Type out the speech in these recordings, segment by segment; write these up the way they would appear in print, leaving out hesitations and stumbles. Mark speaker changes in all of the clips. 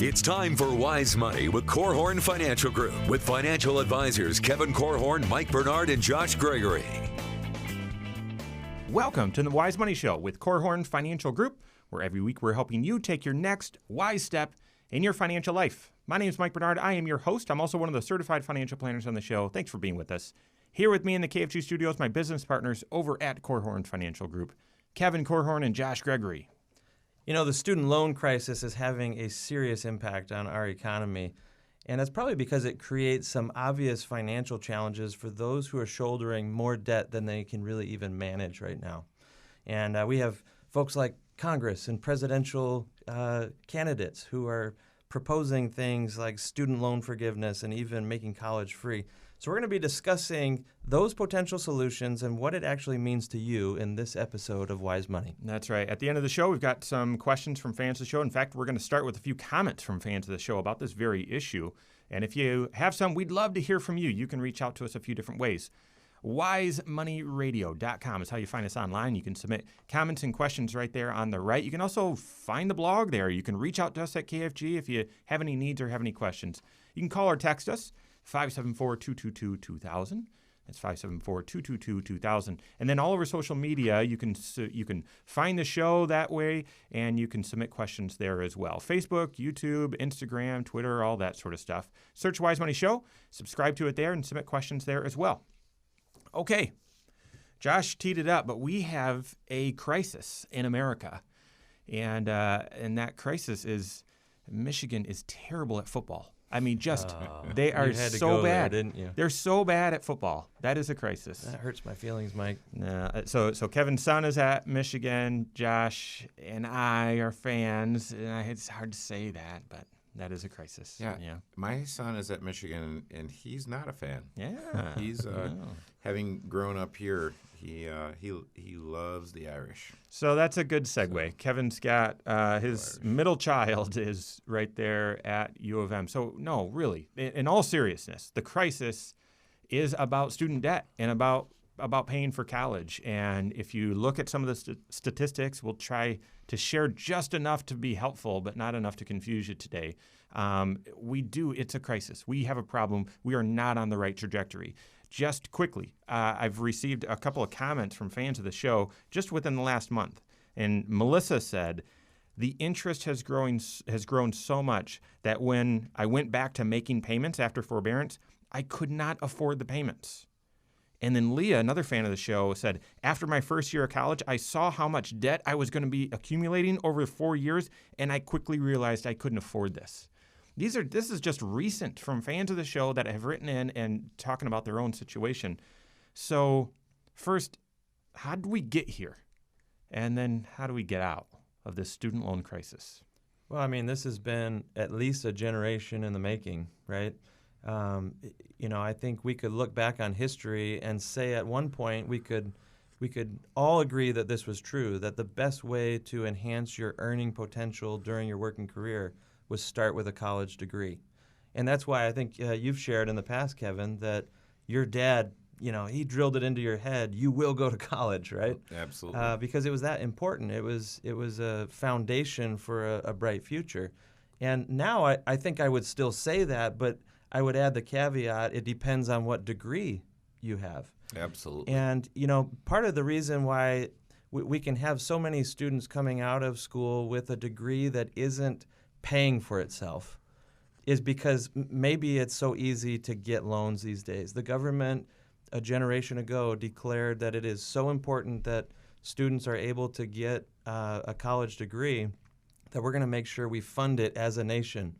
Speaker 1: It's time for Wise Money with Korhorn Financial Group with financial advisors Kevin Korhorn, Mike Bernard, and Josh Gregory.
Speaker 2: Welcome to the Wise Money Show with Korhorn Financial Group, where every week we're helping you take your next wise step in your financial life. My name is Mike Bernard. I am your host. I'm also one of the certified financial planners on the show. Thanks for being with us. Here with me in the KFG studios, my business partners over at Korhorn Financial Group, Kevin Korhorn and Josh Gregory.
Speaker 3: You know, the student loan crisis is having a serious impact on our economy, and that's probably because it creates some obvious financial challenges for those who are shouldering more debt than they can really even manage right now. And we have folks like Congress and presidential candidates who are proposing things like student loan forgiveness and even making college free. So we're going to be discussing those potential solutions and what it actually means to you in this episode of Wise Money.
Speaker 2: That's right. At the end of the show, we've got some questions from fans of the show. In fact, we're going to start with a few comments from fans of the show about this very issue. And if you have some, we'd love to hear from you. You can reach out to us a few different ways. wisemoneyradio.com is how you find us online. You can submit comments and questions right there on the right. You can also find the blog there. You can reach out to us at KFG if you have any needs or have any questions. You can call or text us, 574-222-2000. That's 574-222-2000. And then all over social media, you can find the show that way, and you can submit questions there as well. Facebook, YouTube, Instagram, Twitter, all that sort of stuff. Search Wise Money Show, subscribe to it there, and submit questions there as well. Okay, Josh teed it up, but we have a crisis in America, and that crisis is Michigan is terrible at football. I mean, they are so bad.
Speaker 3: There, didn't you?
Speaker 2: They're so bad at football. That is a crisis.
Speaker 3: That hurts my feelings, Mike.
Speaker 2: So Kevin's son is at Michigan. Josh and I are fans. And it's hard to say that, but that is a crisis.
Speaker 4: Yeah. My son is at Michigan, and he's not a fan.
Speaker 2: Yeah.
Speaker 4: He's having grown up here. He loves the Irish.
Speaker 2: So that's a good segue. Kevin's got his middle child is right there at U of M. So no, really, in all seriousness, the crisis is about student debt and about paying for college. And if you look at some of the statistics, we'll try to share just enough to be helpful, but not enough to confuse you today. It's a crisis. We have a problem. We are not on the right trajectory. Just quickly, I've received a couple of comments from fans of the show just within the last month. And Melissa said, the interest has grown so much that when I went back to making payments after forbearance, I could not afford the payments. And then Leah, another fan of the show, said, after my first year of college, I saw how much debt I was going to be accumulating over 4 years, and I quickly realized I couldn't afford this. This is just recent from fans of the show that have written in and talking about their own situation. So first, how did we get here? And then how do we get out of this student loan crisis?
Speaker 3: Well, I mean, this has been at least a generation in the making, right? I think we could look back on history and say at one point we could all agree that this was true, that the best way to enhance your earning potential during your working career was start with a college degree. And that's why I think you've shared in the past, Kevin, that your dad, he drilled it into your head, you will go to college, right?
Speaker 4: Absolutely.
Speaker 3: Because it was that important. It was a foundation for a bright future. And now I think I would still say that, but I would add the caveat, it depends on what degree you have.
Speaker 4: Absolutely.
Speaker 3: And, part of the reason why we can have so many students coming out of school with a degree that isn't paying for itself is because maybe it's so easy to get loans these days. The government, a generation ago, declared that it is so important that students are able to get a college degree that we're going to make sure we fund it as a nation.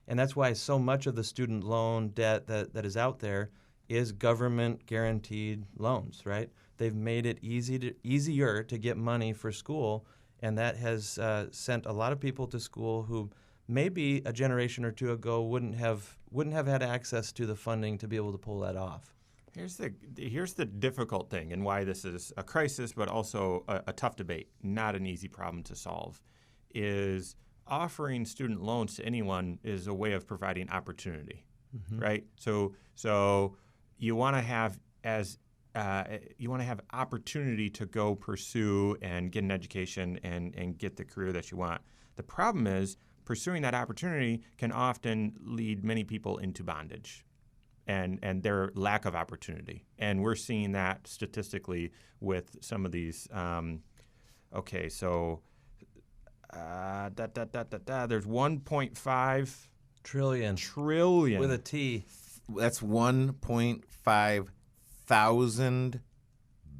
Speaker 3: And that's why so much of the student loan debt that is out there is government-guaranteed loans, right? They've made it easier to get money for school, and that has sent a lot of people to school who maybe a generation or two ago wouldn't have had access to the funding to be able to pull that off.
Speaker 2: Here's the difficult thing and why this is a crisis, but also a tough debate, not an easy problem to solve, is offering student loans to anyone is a way of providing opportunity, right? So you want to have opportunity to go pursue and get an education and get the career that you want. The problem is pursuing that opportunity can often lead many people into bondage and their lack of opportunity. And we're seeing that statistically with some of these. There's 1.5 trillion
Speaker 3: with a T.
Speaker 4: That's 1.5 thousand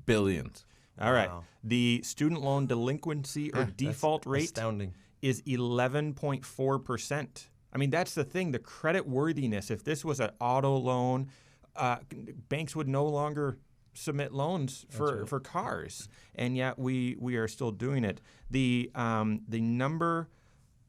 Speaker 4: billion.
Speaker 2: All right.
Speaker 3: Wow.
Speaker 2: The student loan delinquency or default
Speaker 3: That's
Speaker 2: rate
Speaker 3: astounding.
Speaker 2: is 11.4%. I mean, that's the thing. The credit worthiness, if this was an auto loan, banks would no longer submit loans for cars. And yet we are still doing it. The number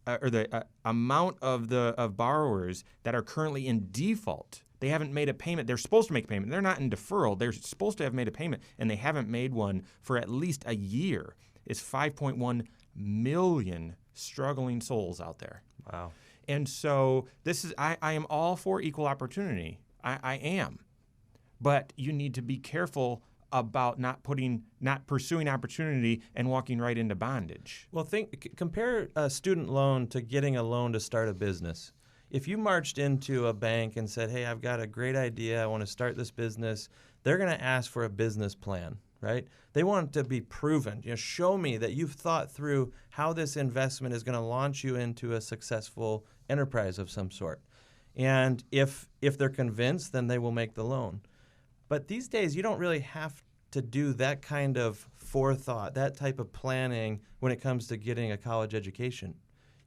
Speaker 2: or the amount of borrowers that are currently in default, they haven't made a payment. They're supposed to make a payment. They're not in deferral. They're supposed to have made a payment, and they haven't made one for at least a year. Is 5.1 million struggling souls out there.
Speaker 3: Wow.
Speaker 2: And so this is I am all for equal opportunity. I am. But you need to be careful about not pursuing opportunity and walking right into bondage.
Speaker 3: Well, compare a student loan to getting a loan to start a business. If you marched into a bank and said, "Hey, I've got a great idea. I want to start this business," they're going to ask for a business plan, right? They want it to be proven. Show me that you've thought through how this investment is going to launch you into a successful enterprise of some sort. And if they're convinced, then they will make the loan. But these days, you don't really have to do that kind of forethought, that type of planning when it comes to getting a college education.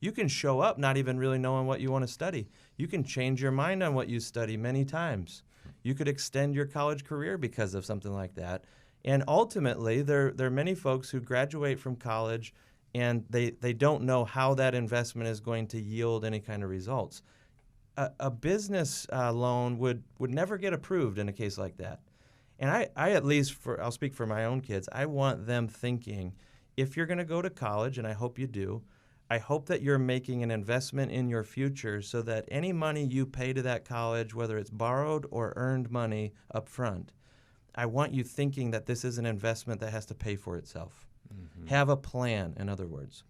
Speaker 3: You can show up not even really knowing what you want to study. You can change your mind on what you study many times. You could extend your college career because of something like that. And ultimately, there are many folks who graduate from college and they don't know how that investment is going to yield any kind of results. A business loan would never get approved in a case like that. And I at least, I'll speak for my own kids, I want them thinking, if you're going to go to college, and I hope you do, I hope that you're making an investment in your future so that any money you pay to that college, whether it's borrowed or earned money up front, I want you thinking that this is an investment that has to pay for itself. Mm-hmm. Have a plan, in other words.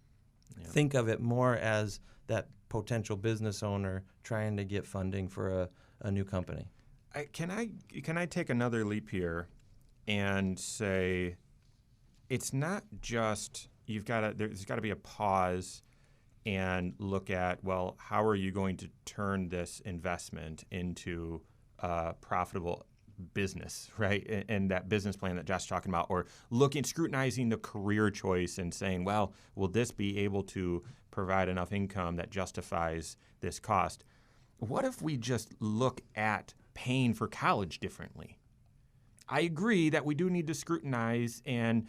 Speaker 3: Yeah. Think of it more as that potential business owner trying to get funding for a new company.
Speaker 2: Can I take another leap here and say it's not just there's got to be a pause and look at, well, how are you going to turn this investment into a profitable business, right? And that business plan that Josh is talking about, or scrutinizing the career choice and saying, well, will this be able to provide enough income that justifies this cost? What if we just look at paying for college differently? I agree that we do need to scrutinize and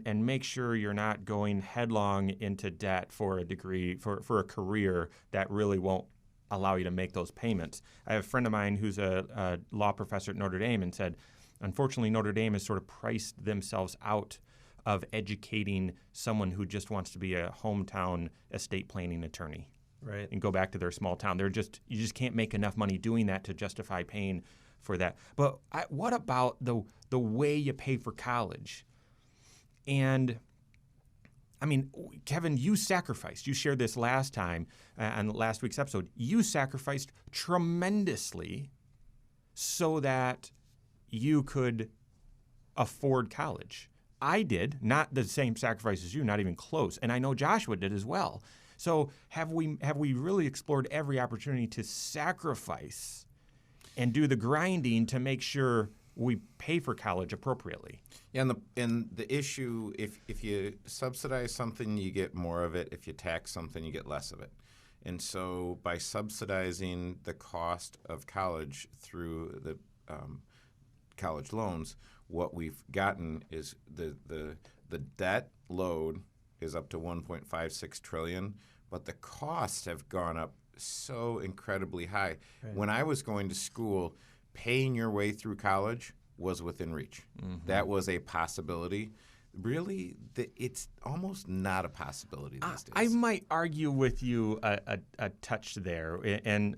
Speaker 2: make sure you're not going headlong into debt for a degree, for a career that really won't allow you to make those payments. I have a friend of mine who's a law professor at Notre Dame and said, unfortunately, Notre Dame has sort of priced themselves out of educating someone who just wants to be a hometown estate planning attorney,
Speaker 3: right,
Speaker 2: and go back to their small town. You just can't make enough money doing that to justify paying for that. But what about the way you pay for college? And I mean, Kevin, you sacrificed. You shared this last time on last week's episode. You sacrificed tremendously so that you could afford college. I did, not the same sacrifice as you, not even close. And I know Joshua did as well. So have we really explored every opportunity to sacrifice and do the grinding to make sure we pay for college appropriately?
Speaker 4: Yeah, and the issue, if you subsidize something, you get more of it. If you tax something, you get less of it. And so by subsidizing the cost of college through the college loans, what we've gotten is the debt load is up to $1.56 trillion, but the costs have gone up so incredibly high. Right. When I was going to school, paying your way through college was within reach. Mm-hmm. That was a possibility. really, it's almost not a possibility these days.
Speaker 2: I might argue with you a touch there, and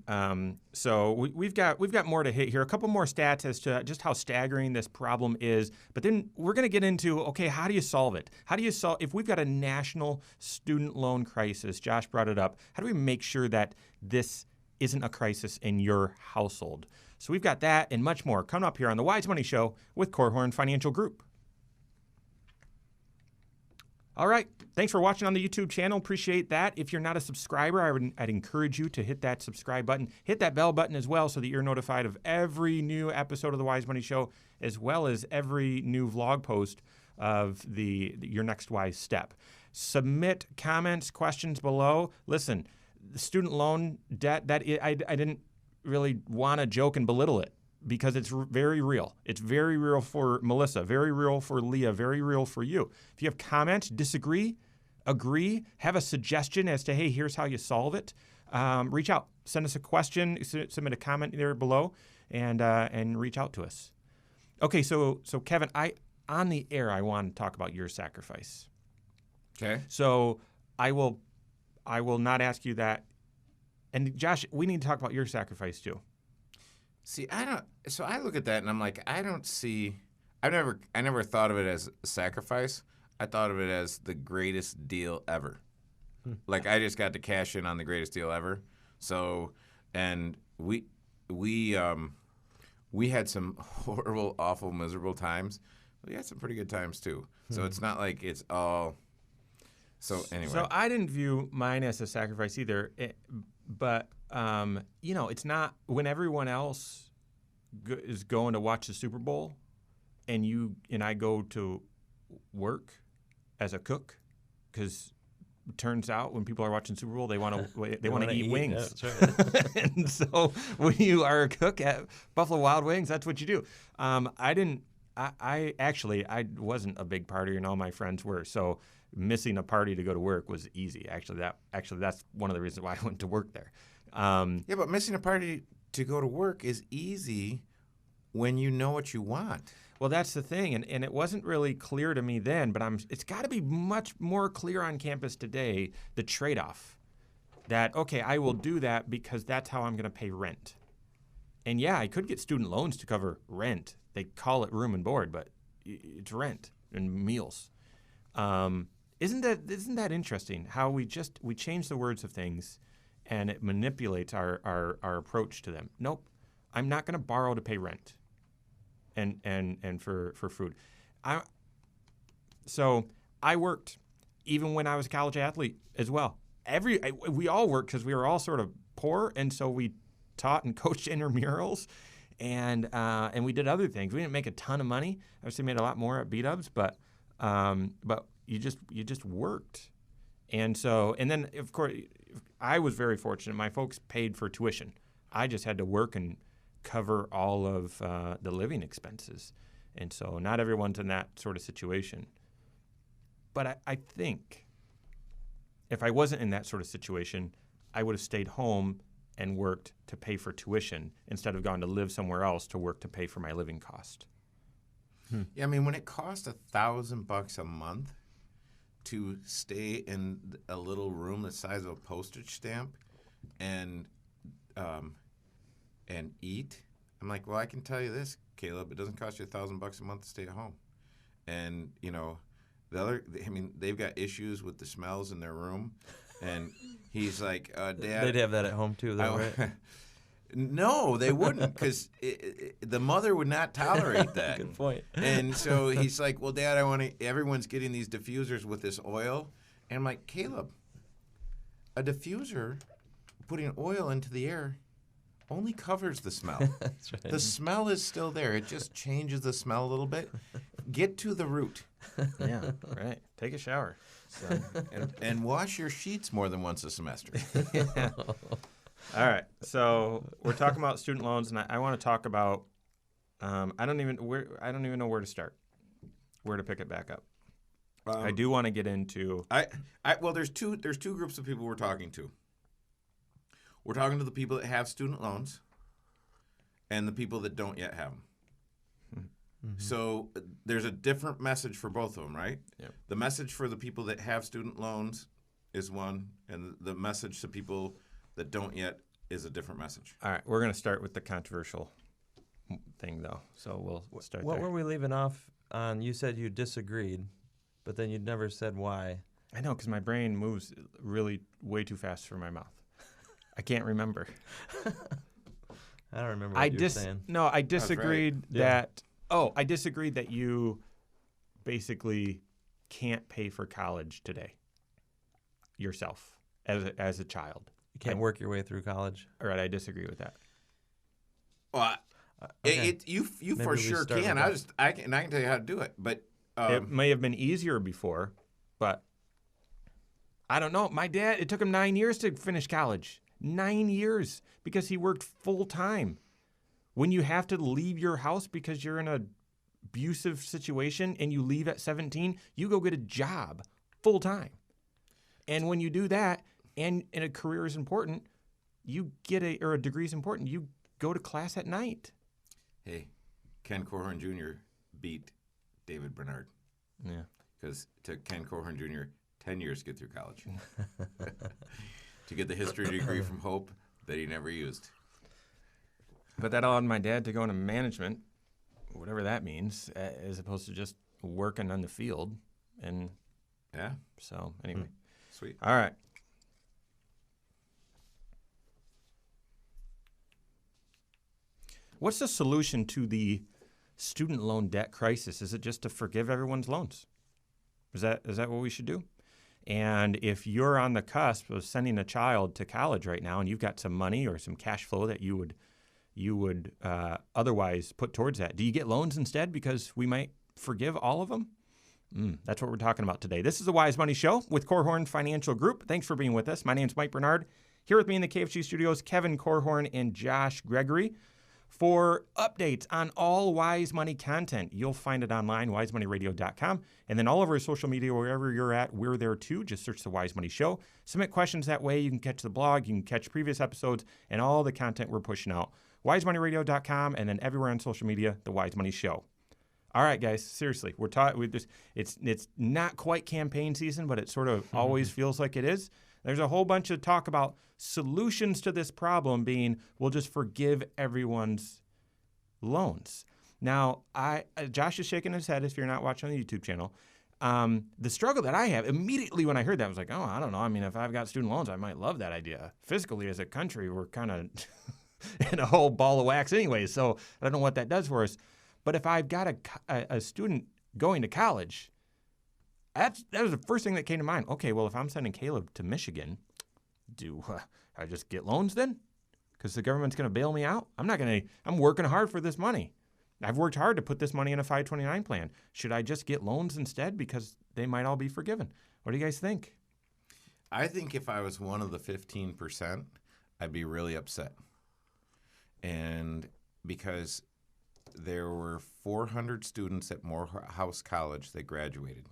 Speaker 2: so we've got more to hit here. A couple more stats as to just how staggering this problem is, but then we're going to get into, okay, how do you solve it? How do you solve if we've got a national student loan crisis? Josh brought it up. How do we make sure that this isn't a crisis in your household? So we've got that and much more coming up here on the Wise Money Show with Korhorn Financial Group. All right. Thanks for watching on the YouTube channel. Appreciate that. If you're not a subscriber, I'd encourage you to hit that subscribe button. Hit that bell button as well so that you're notified of every new episode of the Wise Money Show, as well as every new vlog post of your next wise step. Submit comments, questions below. Listen, the student loan debt, I didn't really want to joke and belittle it, because it's very real. It's very real for Melissa, very real for Leah, very real for you. If you have comments, disagree, agree, have a suggestion as to, hey, here's how you solve it, reach out. Send us a question, submit a comment there below, and reach out to us. Okay, so Kevin, on the air, I want to talk about your sacrifice.
Speaker 4: Okay.
Speaker 2: So I will not ask you that. And Josh, we need to talk about your sacrifice too.
Speaker 4: See, so I look at that and I'm like, I never thought of it as a sacrifice. I thought of it as the greatest deal ever. Like, I just got to cash in on the greatest deal ever. So, and we had some horrible, awful, miserable times. We had some pretty good times too. So it's not like it's all. So anyway.
Speaker 2: So I didn't view mine as a sacrifice either, but it's not when everyone else is going to watch the Super Bowl, and I go to work as a cook, because it turns out when people are watching Super Bowl, they want to eat wings.
Speaker 3: Yeah, that's right.
Speaker 2: And so when you are a cook at Buffalo Wild Wings, that's what you do. I wasn't a big partier, and all my friends were. So missing a party to go to work was easy. Actually, that's one of the reasons why I went to work there.
Speaker 4: Yeah, but missing a party to go to work is easy when you know what you want.
Speaker 2: Well, that's the thing, and it wasn't really clear to me then, but it's got to be much more clear on campus today, the trade-off. That, okay, I will do that because that's how I'm going to pay rent. And yeah, I could get student loans to cover rent. They call it room and board, but it's rent and meals. Isn't that interesting how we change the words of things and it manipulates our approach to them? Nope, I'm not going to borrow to pay rent and for food. So I worked even when I was a college athlete as well. We all worked because we were all sort of poor, and so we taught and coached intramurals, and we did other things. We didn't make a ton of money. Obviously, made a lot more at B-Dubs, but you just worked, and then of course I was very fortunate. My folks paid for tuition. I just had to work and cover all of the living expenses, and so not everyone's in that sort of situation. But I think if I wasn't in that sort of situation, I would have stayed home and worked to pay for tuition instead of gone to live somewhere else to work to pay for my living cost.
Speaker 4: Yeah, I mean, when it costs $1,000 a month to stay in a little room the size of a postage stamp and eat, I'm like, well, I can tell you this, Caleb, it doesn't cost you $1,000 a month to stay at home. And they've got issues with the smells in their room, and he's like, Dad,
Speaker 3: They'd have that at home too, though, right?
Speaker 4: No, they wouldn't, because the mother would not tolerate that.
Speaker 3: Good point.
Speaker 4: And so he's like, well, Dad, everyone's getting these diffusers with this oil. And I'm like, Caleb, a diffuser, putting oil into the air, only covers the smell.
Speaker 3: That's right.
Speaker 4: The smell is still there. It just changes the smell a little bit. Get to the root.
Speaker 2: Yeah, right. Take a shower.
Speaker 4: So, and wash your sheets more than once a semester.
Speaker 2: Yeah. All right, so we're talking about student loans, and I want to talk about. I don't even know where to start, where to pick it back up. I do want to get into.
Speaker 4: Well, there's two groups of people we're talking to. We're talking to the people that have student loans, and the people that don't yet have them. So there's a different message for both of them, right?
Speaker 2: Yep.
Speaker 4: The message for the people that have student loans is one, and the message to people that don't yet is a different message.
Speaker 2: All right, we're going to start with the controversial thing, though. So we'll start
Speaker 3: What
Speaker 2: there.
Speaker 3: were we leaving off on? You said you disagreed, but then you never said why.
Speaker 2: I know, because my brain moves really way too fast for my mouth. I can't remember.
Speaker 3: I don't remember what you were saying.
Speaker 2: No, I disagreed
Speaker 3: Yeah.
Speaker 2: that. Oh, I disagreed that you basically can't pay for college today yourself as a child.
Speaker 3: You can't work your way through college.
Speaker 2: All right, I disagree with that.
Speaker 4: Well,
Speaker 3: Okay.
Speaker 4: you
Speaker 3: Maybe
Speaker 4: for
Speaker 3: we
Speaker 4: sure
Speaker 3: start
Speaker 4: can.
Speaker 3: with that.
Speaker 4: I can tell you how to do it, but
Speaker 2: It may have been easier before, but I don't know. My dad, it took him 9 years to finish college. 9 years because he worked full time. When you have to leave your house because you're in an abusive situation and you leave at 17, you go get a job full time. And when you do that, and a career is important, you get a degree is important, you go to class at night.
Speaker 4: hey, Ken Corhorn Jr. beat David Bernard
Speaker 2: Yeah.
Speaker 4: because it took Ken Corhorn Jr. 10 years to get through college to get the history degree from Hope that he never used.
Speaker 2: But that allowed my dad to go into management, whatever that means, as opposed to just working on the field. And
Speaker 4: Yeah,
Speaker 2: so, anyway.
Speaker 4: sweet.
Speaker 2: All right. What's the solution to the student loan debt crisis? Is it just to forgive everyone's loans? Is that what we should do? And if you're on the cusp of sending a child to college right now and you've got some money or some cash flow that you would otherwise put towards that, do you get loans instead because we might forgive all of them? That's what we're talking about today. This is the Wise Money Show with Corhorn Financial Group. Thanks for being with us. My name's Mike Bernard. Here with me in the KFG studios, Kevin Corhorn and Josh Gregory. For updates on all Wise Money content, you'll find it online, wisemoneyradio.com. And then all over social media, wherever you're at, we're there too. Just search the Wise Money Show. Submit questions that way. You can catch the blog, you can catch previous episodes, and all the content we're pushing out. wisemoneyradio.com, and then everywhere on social media, the Wise Money Show. All right, guys, seriously, we're talking. It's not quite campaign season, but it sort of always feels like it is. There's a whole bunch of talk about solutions to this problem being we'll just forgive everyone's loans. Now, Josh is shaking his head if you're not watching on the YouTube channel. The struggle that I have immediately when I heard that, I was like, oh, I don't know. I mean, if I've got student loans, I might love that idea. Fiscally, as a country, we're kind of in a whole ball of wax anyway, so I don't know what that does for us. But if I've got a student going to college, that was the first thing that came to mind. Okay, well, if I'm sending Caleb to Michigan, do I just get loans then? Because the government's going to bail me out? I'm working hard for this money. I've worked hard to put this money in a 529 plan. Should I just get loans instead because they might all be forgiven? What do you guys think?
Speaker 4: I think if I was one of the 15%, I'd be really upset. And because there were 400 students at Morehouse College that graduated.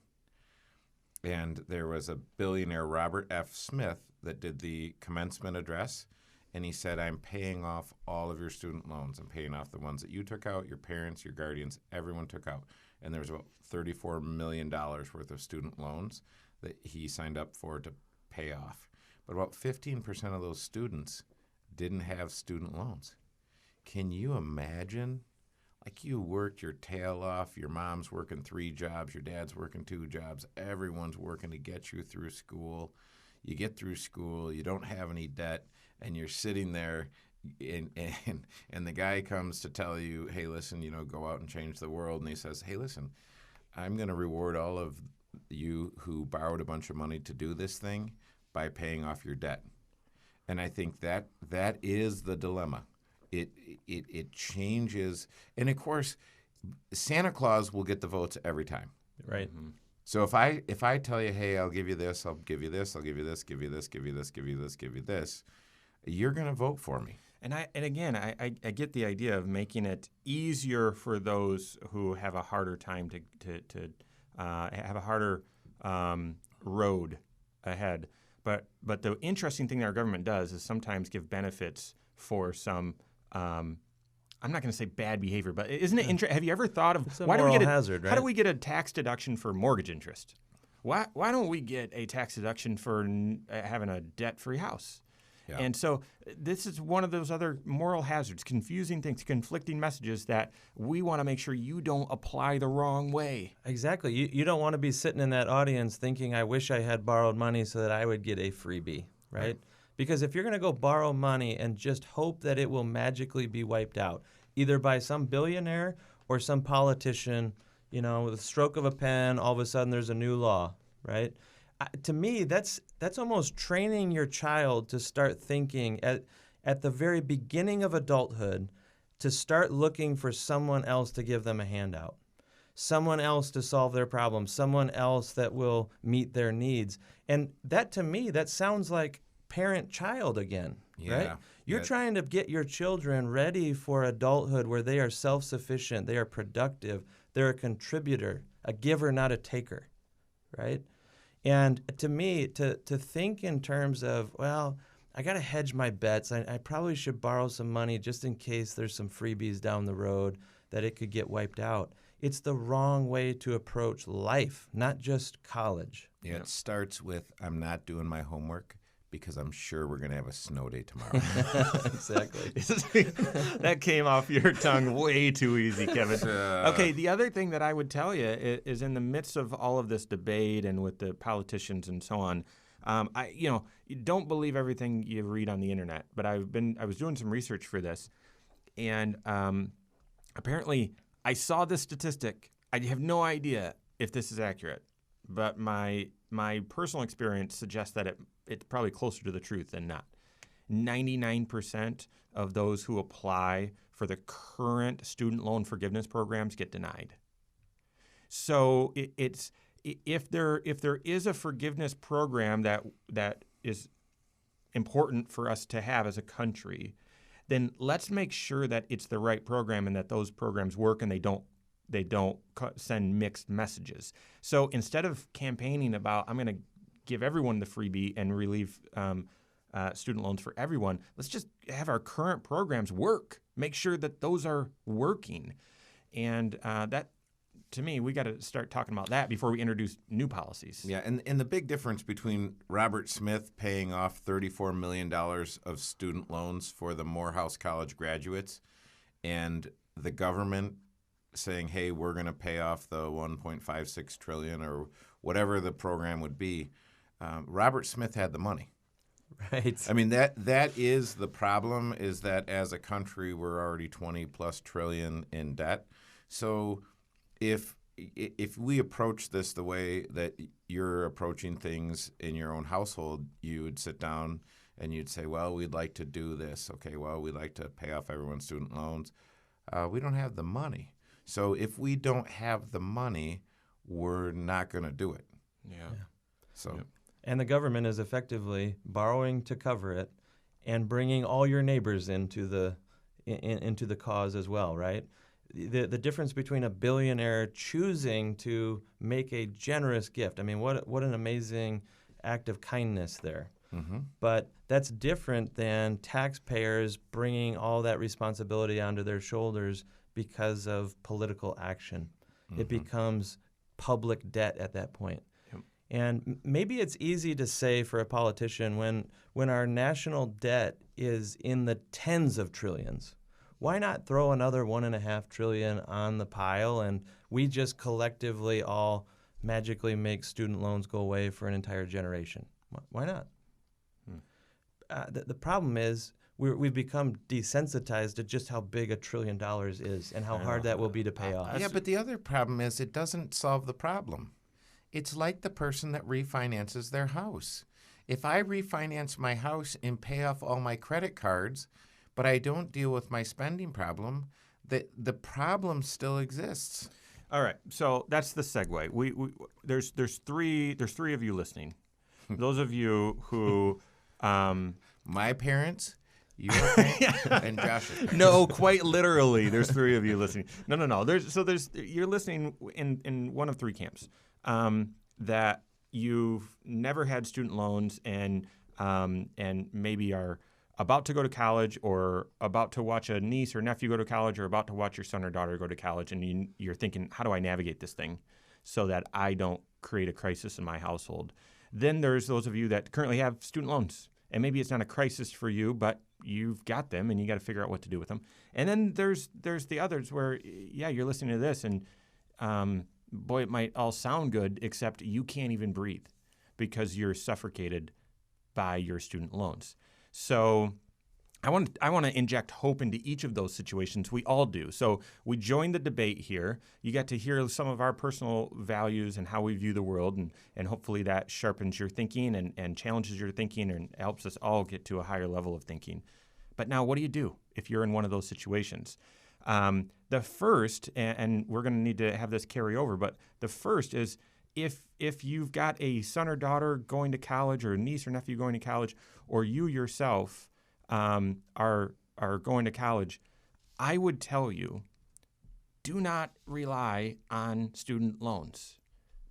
Speaker 4: And there was a billionaire, Robert F. Smith, that did the commencement address. And he said, I'm paying off all of your student loans. I'm paying off the ones that you took out, your parents, your guardians, everyone took out. And there was about $34 million worth of student loans that he signed up for to pay off. But about 15% of those students didn't have student loans. Can you imagine? Like, you worked your tail off, your mom's working 3 jobs, your dad's working 2 jobs, everyone's working to get you through school. You get through school, you don't have any debt, and you're sitting there, and the guy comes to tell you, hey, listen, go out and change the world. And he says, hey, listen, I'm going to reward all of you who borrowed a bunch of money to do this thing by paying off your debt. And I think that is the dilemma. It changes, and of course, Santa Claus will get the votes every time.
Speaker 3: Right.
Speaker 2: Mm-hmm.
Speaker 4: So if I tell you, hey, I'll give you this, I'll give you this, I'll give you this, give you this, give you this, give you this, give you this, you're going to vote for me.
Speaker 2: And again, I get the idea of making it easier for those who have a harder time to have a harder road ahead. But the interesting thing that our government does is sometimes give benefits for some I'm not going to say bad behavior, but isn't it interesting? Have you ever thought of
Speaker 3: It's a
Speaker 2: why do we
Speaker 3: moral
Speaker 2: get
Speaker 3: hazard,
Speaker 2: how do
Speaker 3: right?
Speaker 2: we get a tax deduction for mortgage interest? Why don't we get a tax deduction for having a debt-free house?
Speaker 4: Yeah.
Speaker 2: And so this is one of those other moral hazards, confusing things, conflicting messages that we want to make sure you don't apply the wrong way.
Speaker 3: Exactly. You don't want to be sitting in that audience thinking, I wish I had borrowed money so that I would get a freebie, right? Because if you're going to go borrow money and just hope that it will magically be wiped out, either by some billionaire or some politician, with a stroke of a pen, all of a sudden there's a new law, right? To me, that's almost training your child to start thinking at the very beginning of adulthood to start looking for someone else to give them a handout, someone else to solve their problems, someone else that will meet their needs. And that, to me, that sounds like parent-child again, right?
Speaker 4: Yeah.
Speaker 3: You're trying to get your children ready for adulthood where they are self-sufficient, they are productive, they're a contributor, a giver, not a taker, right? And to me, to think in terms of, well, I got to hedge my bets. I probably should borrow some money just in case there's some freebies down the road that it could get wiped out. It's the wrong way to approach life, not just college.
Speaker 4: Yeah, it starts with, I'm not doing my homework because I'm sure we're going to have a snow day tomorrow.
Speaker 3: Exactly.
Speaker 2: That came off your tongue way too easy, Kevin. Okay, the other thing that I would tell you is in the midst of all of this debate and with the politicians and so on, you don't believe everything you read on the internet. But I was doing some research for this, and apparently I saw this statistic. I have no idea if this is accurate, but my personal experience suggests that it's probably closer to the truth than not. 99% of those who apply for the current student loan forgiveness programs get denied. So if there is a forgiveness program that is important for us to have as a country, then let's make sure that it's the right program and that those programs work and they don't send mixed messages. So instead of campaigning about, I'm going to give everyone the freebie and relieve student loans for everyone, let's just have our current programs work. Make sure that those are working. And that, to me, we got to start talking about that before we introduce new policies.
Speaker 4: Yeah, and the big difference between Robert Smith paying off $34 million of student loans for the Morehouse College graduates and the government saying, hey, we're going to pay off the $1.56 trillion or whatever the program would be, Robert Smith had the money.
Speaker 3: Right.
Speaker 4: I mean, that is the problem, is that as a country, we're already 20+ trillion in debt. So if we approach this the way that you're approaching things in your own household, you would sit down and you'd say, well, we'd like to do this. Okay, well, we'd like to pay off everyone's student loans. We don't have the money. So if we don't have the money, we're not going to do it.
Speaker 2: Yeah.
Speaker 4: So.
Speaker 2: Yep.
Speaker 3: And the government is effectively borrowing to cover it and bringing all your neighbors into the cause as well, right? The difference between a billionaire choosing to make a generous gift. I mean, what an amazing act of kindness there.
Speaker 4: Mm-hmm.
Speaker 3: But that's different than taxpayers bringing all that responsibility onto their shoulders because of political action.
Speaker 4: Mm-hmm.
Speaker 3: It becomes public debt at that point.
Speaker 2: Yep.
Speaker 3: And maybe it's easy to say for a politician when our national debt is in the tens of trillions, why not throw another $1.5 trillion on the pile and we just collectively all magically make student loans go away for an entire generation? Why not? The problem is we've become desensitized to just how big $1 trillion is and how hard that will be to pay off.
Speaker 4: Yeah, but the other problem is it doesn't solve the problem. It's like the person that refinances their house. If I refinance my house and pay off all my credit cards, but I don't deal with my spending problem, the problem still exists.
Speaker 2: All right, so that's the segue. There's three of you listening. Those of you who
Speaker 4: My parents, your parents, and Josh's parents.
Speaker 2: no, quite literally, there's three of you listening. No. You're listening in one of three camps. That you've never had student loans and maybe are about to go to college or about to watch a niece or nephew go to college or about to watch your son or daughter go to college, and you're thinking, how do I navigate this thing so that I don't create a crisis in my household? Then there's those of you that currently have student loans, and maybe it's not a crisis for you, but you've got them and you got to figure out what to do with them. And then there's the others where, yeah, you're listening to this and boy, it might all sound good, except you can't even breathe because you're suffocated by your student loans. So I want to inject hope into each of those situations. We all do. So we joined the debate here. You got to hear some of our personal values and how we view the world, and hopefully that sharpens your thinking and challenges your thinking and helps us all get to a higher level of thinking. But now what do you do if you're in one of those situations? The first, and we're going to need to have this carry over, but the first is if you've got a son or daughter going to college or a niece or nephew going to college, or you yourself are going to college, I would tell you, do not rely on student loans.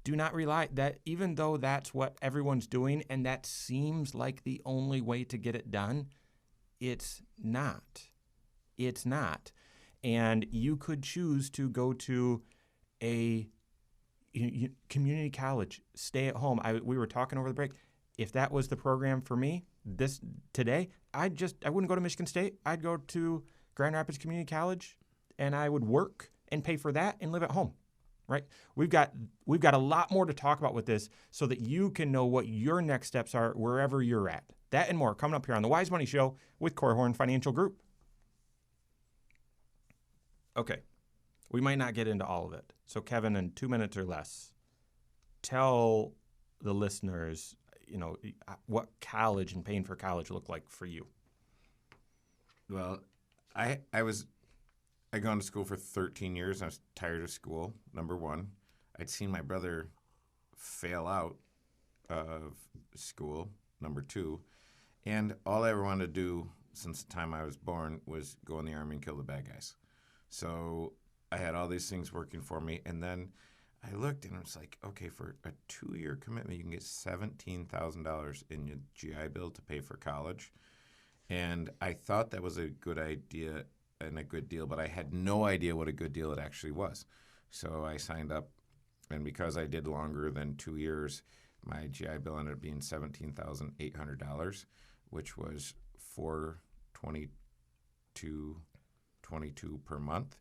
Speaker 2: Do not rely that, even though that's what everyone's doing and that seems like the only way to get it done, it's not. It's not. And you could choose to go to a community college, stay at home. We were talking over the break. If that was the program for me today, I wouldn't go to Michigan State. I'd go to Grand Rapids Community College, and I would work and pay for that and live at home. Right? We've got a lot more to talk about with this, so that you can know what your next steps are wherever you're at. That and more coming up here on the Wise Money Show with Korhorn Financial Group. Okay, we might not get into all of it. So Kevin, in 2 minutes or less, tell the listeners, what college and paying for college looked like for you.
Speaker 4: Well, I gone to school for 13 years. And I was tired of school, number one. I'd seen my brother fail out of school, number two. And all I ever wanted to do since the time I was born was go in the Army and kill the bad guys. So I had all these things working for me. And then I looked and it was like, okay, for a 2-year commitment, you can get $17,000 in your GI Bill to pay for college. And I thought that was a good idea and a good deal, but I had no idea what a good deal it actually was. So I signed up, and because I did longer than 2 years, my GI Bill ended up being $17,800, which was $422.22 per month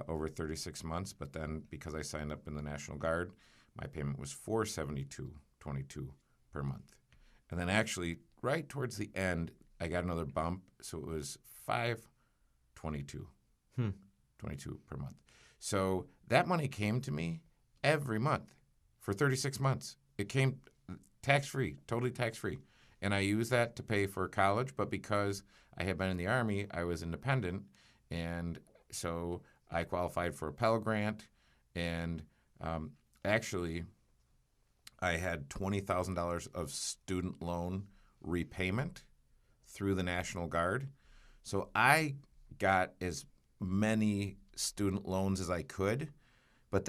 Speaker 4: over 36 months. But then because I signed up in the National Guard, my payment was $472.22 per month. And then actually, right towards the end, I got another bump, so it was $522.22 per month. So that money came to me every month for 36 months. It came tax-free, totally tax-free. And I used that to pay for college, but because I had been in the Army, I was independent, and so I qualified for a Pell Grant, and actually I had $20,000 of student loan repayment through the National Guard. So I got as many student loans as I could, but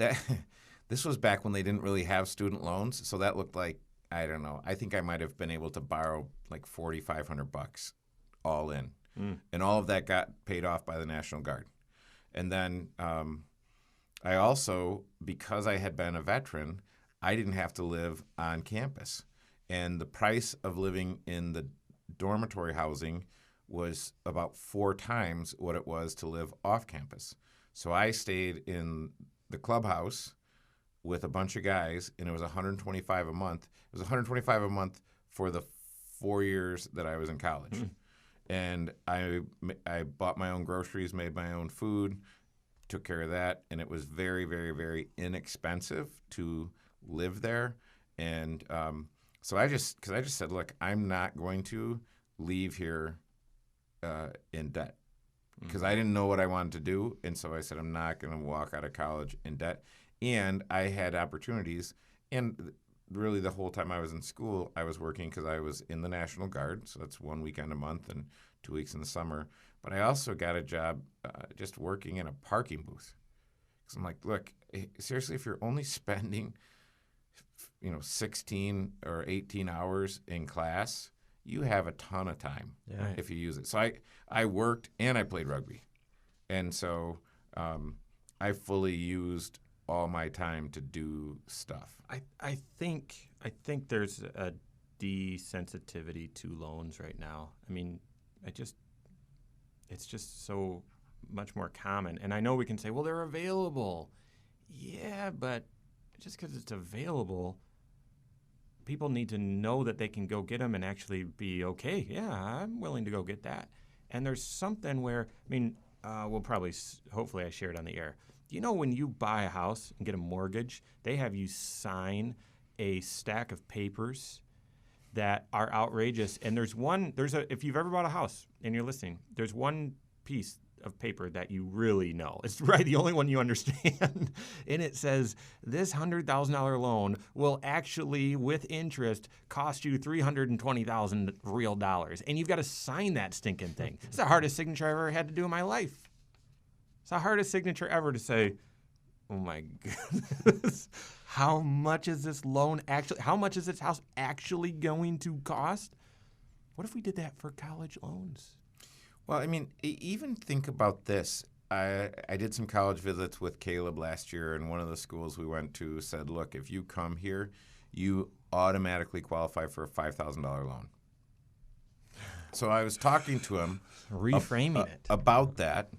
Speaker 4: this was back when they didn't really have student loans, so that looked like, I don't know, I think I might have been able to borrow like $4,500 all in. And all of that got paid off by the National Guard. And then I also, because I had been a veteran, I didn't have to live on campus. And the price of living in the dormitory housing was about 4 times what it was to live off campus. So I stayed in the clubhouse with a bunch of guys, and it was $125 a month. It was $125 a month for the 4 years that I was in college. And I bought my own groceries, made my own food, took care of that, and it was very, very, very inexpensive to live there. And so I just said, look, I'm not going to leave here in debt, because I didn't know what I wanted to do. And so I said, I'm not going to walk out of college in debt. And I had opportunities, and really the whole time I was in school, I was working because I was in the National Guard, so that's 1 weekend a month and 2 weeks in the summer. But I also got a job just working in a parking booth. Because I'm like, look, seriously, if you're only spending 16 or 18 hours in class, you have a ton of time
Speaker 3: Yeah.
Speaker 4: if you use it. So I worked and I played rugby. And so I fully used all my time to do stuff.
Speaker 2: I think there's a desensitivity to loans right now. I mean, it's just so much more common. And I know we can say, well, they're available. Yeah, but just because it's available, people need to know that they can go get them and actually be okay. Yeah, I'm willing to go get that. And there's something where, I mean, we'll probably, hopefully I share it on the air. You know, when you buy a house and get a mortgage, they have you sign a stack of papers that are outrageous. And if you've ever bought a house and you're listening, there's one piece of paper that you really know. It's right the only one you understand. And it says, this $100,000 loan will actually, with interest, cost you $320,000 real dollars. And you've got to sign that stinking thing. It's the hardest signature I've ever had to do in my life. It's the hardest signature ever to say, oh my goodness, how much is this loan actually, how much is this house actually going to cost? What if we did that for college loans?
Speaker 4: Well, I mean, even think about this. I did some college visits with Caleb last year, and one of the schools we went to said, look, if you come here, you automatically qualify for a $5,000 loan. So I was talking to him
Speaker 2: Reframing it.
Speaker 4: about that,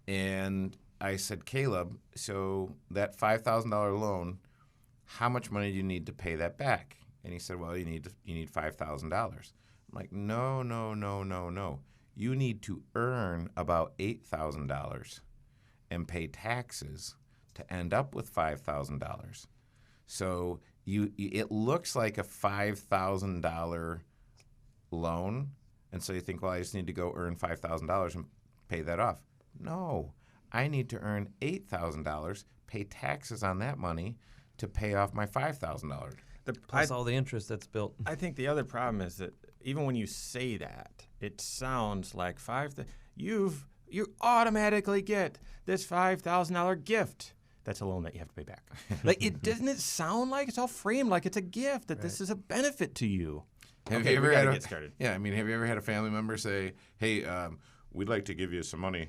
Speaker 4: and I said, Caleb, so that $5,000 loan, how much money do you need to pay that back? And he said, well, you need $5,000. I'm like, no. You need to earn about $8,000 and pay taxes to end up with $5,000. So it looks like a $5,000 loan, and so you think, well, I just need to go earn $5,000 and pay that off. No, I need to earn $8,000, pay taxes on that money to pay off my $5,000.
Speaker 3: Plus all the interest that's built.
Speaker 2: I think the other problem is that even when you say that, it sounds like you automatically get this $5,000 gift. That's a loan that you have to pay back. Like, doesn't it sound like it's all framed like it's a gift, that this is a benefit to you?
Speaker 4: Have
Speaker 2: Okay,
Speaker 4: you ever
Speaker 2: we gotta
Speaker 4: had
Speaker 2: get started.
Speaker 4: Yeah, I mean, have you ever had a family member say, hey, we'd like to give you some money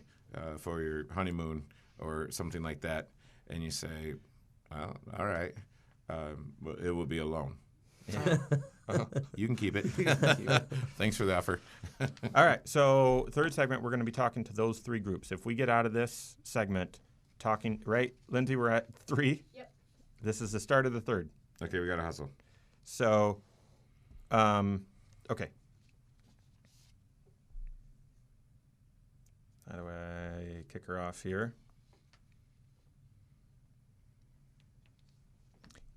Speaker 4: for your honeymoon or something like that, and you say, well, all right, well, it will be a loan.
Speaker 2: Yeah.
Speaker 4: You can keep it. Thanks for the offer.
Speaker 2: All right, so third segment, we're going to be talking to those three groups. If we get out of this segment talking, right, Lindsay, we're at 3?
Speaker 5: Yep.
Speaker 2: This is the start of the third.
Speaker 4: Okay, we got to hustle.
Speaker 2: So, okay. How do I kick her off here?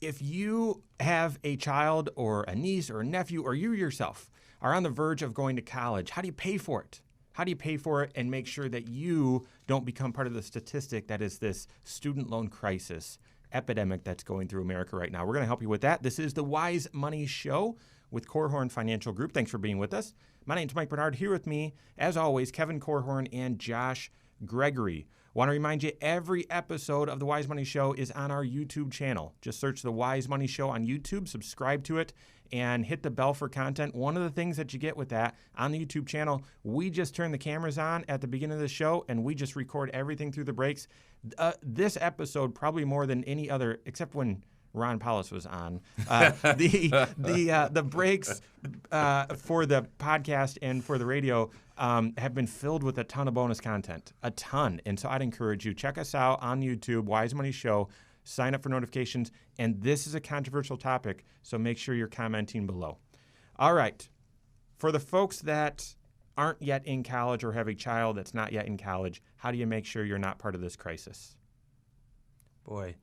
Speaker 2: If you have a child or a niece or a nephew, or you yourself are on the verge of going to college, how do you pay for it? How do you pay for it and make sure that you don't become part of the statistic that is this student loan crisis epidemic that's going through America right now? We're going to help you with that. This is the Wise Money Show with Korhorn Financial Group. Thanks for being with us. My name's Mike Bernard. Here with me, as always, Kevin Korhorn and Josh Gregory. Want to remind you, every episode of the Wise Money Show is on our YouTube channel. Just search the Wise Money Show on YouTube, subscribe to it, and hit the bell for content. One of the things that you get with that on the YouTube channel, we just turn the cameras on at the beginning of the show, and we just record everything through the breaks. This episode, probably more than any other, except when Ron Powless was on, the breaks for the podcast and for the radio have been filled with a ton of bonus content, a ton. And so I'd encourage you, check us out on YouTube, Wise Money Show, sign up for notifications. And this is a controversial topic, so make sure you're commenting below. All right. For the folks that aren't yet in college or have a child that's not yet in college, how do you make sure you're not part of this crisis?
Speaker 3: Boy,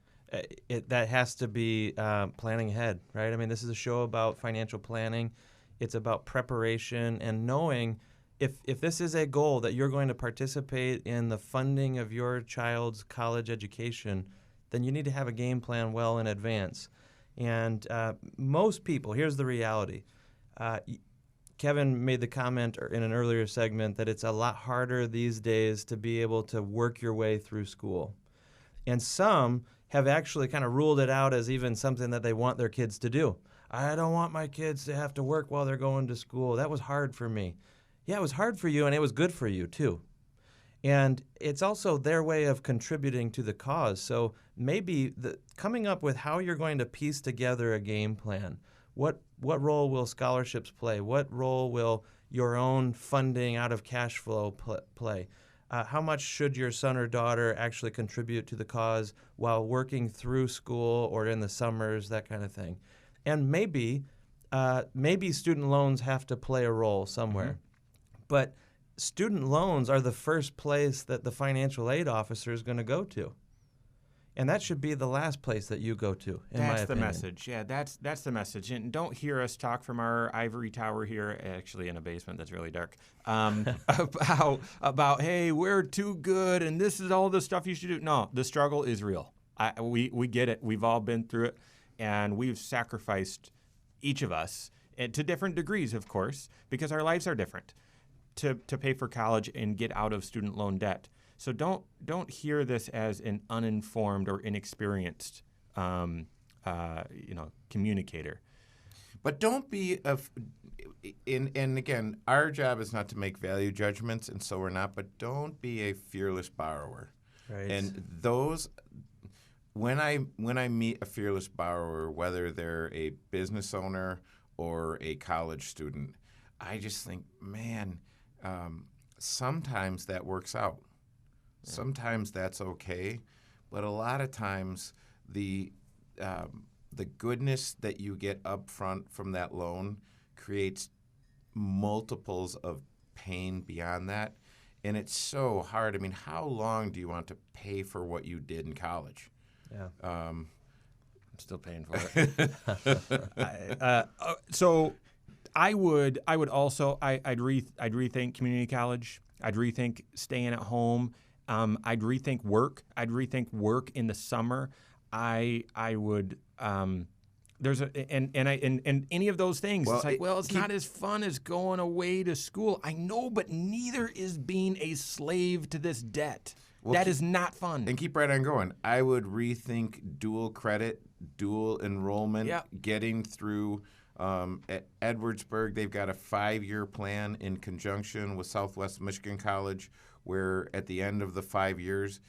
Speaker 3: that has to be planning ahead, right? I mean, this is a show about financial planning. It's about preparation and knowing if this is a goal that you're going to participate in the funding of your child's college education, then you need to have a game plan well in advance. And most people, here's the reality. Kevin made the comment in an earlier segment that it's a lot harder these days to be able to work your way through school. And some have actually kind of ruled it out as even something that they want their kids to do. I don't want my kids to have to work while they're going to school. That was hard for me. Yeah, it was hard for you, and it was good for you, too. And it's also their way of contributing to the cause. So maybe coming up with how you're going to piece together a game plan. What role will scholarships play? What role will your own funding out of cash flow play? How much should your son or daughter actually contribute to the cause while working through school or in the summers, that kind of thing? And maybe student loans have to play a role somewhere. But student loans are the first place that the financial aid officer is going to go to. And that should be the last place that you go to, in my opinion.
Speaker 2: That's the message. Yeah, that's the message. And don't hear us talk from our ivory tower here, actually in a basement that's really dark, about hey, we're too good and this is all the stuff you should do. No, the struggle is real. We get it. We've all been through it, and we've sacrificed, each of us, and to different degrees, of course, because our lives are different, to pay for college and get out of student loan debt. So don't hear this as an uninformed or inexperienced, communicator.
Speaker 4: But don't be and again, our job is not to make value judgments, and so we're not. But don't be a fearless borrower.
Speaker 3: Right.
Speaker 4: And those, when I meet a fearless borrower, whether they're a business owner or a college student, I just think, man, sometimes that works out. Sometimes that's okay, but a lot of times the goodness that you get up front from that loan creates multiples of pain beyond that, and it's so hard. I mean, how long do you want to pay for what you did in college?
Speaker 3: Yeah.
Speaker 2: I'm still paying for it. So I would also I'd rethink community college. I'd rethink staying at home. I'd rethink work. I'd rethink work in the summer. I would. There's and any of those things.
Speaker 4: Well,
Speaker 2: it's not as fun as going away to school. I know, but neither is being a slave to this debt. That is not fun.
Speaker 4: And keep right on going. I would rethink dual credit, dual enrollment, getting through. At Edwardsburg, they've got a 5-year plan in conjunction with Southwest Michigan College, where at the end of the 5 years